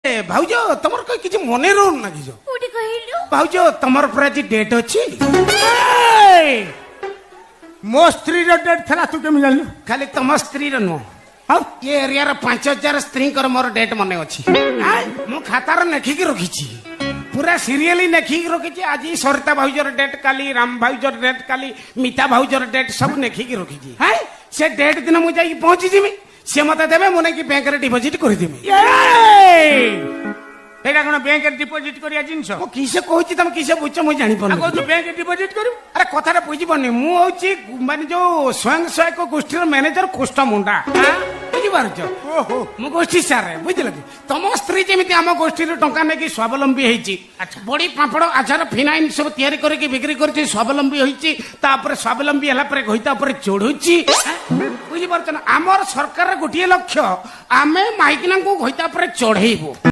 भाउज तमर कहीं किसी मन रोन ना किजो भाउज तमर पर आज डेट अच्छी मो स्त्री डेट था तू केमी जानलु खाली तम स्त्री नुह ये एरिया 5000 स्त्री मोर डेट मन अच्छी मो खातार लेखिकी रखी पूरा सीरियली लेखिकी रखी आज सरिता भाउजर डेट काली राम भाउजर डेट काली मीता भाउजर डेट सब लेखिकी रखी से डेट दिन मुझे पहुंची जीमी से मत देवे मुझे कि बैंक डिपोजिट करदेमी एटा कोन बैंक डिपोजिट करिया जिंस मो किसे कहूची तुम किसे बुझ मुझे जानी पन को तू बैंक डिपोजिट करू अरे कथाटा बुझी पानी मु होची माने जो स्वयं सहायक गोष्ठीर मैनेजर कुष्ठ मुंडा बुझी पारछ ओहो मु गोष्ठी सारे बुझिल कि तम स्त्री जेमिति हम गोष्ठीर टंका नेकी स्वावलंबी हेची बड़ी पापड़ आचार फिनाइन सब तयारी करके बिक्री करछि स्वावलंबी होईची तापर स्वावलंबी हला पर गहिता पर चढ़ुची बुझी पारछ ना हमर सरकार गोटिए लक्ष्य आमे माइकिना को गहिता पर चढ़ेइबो।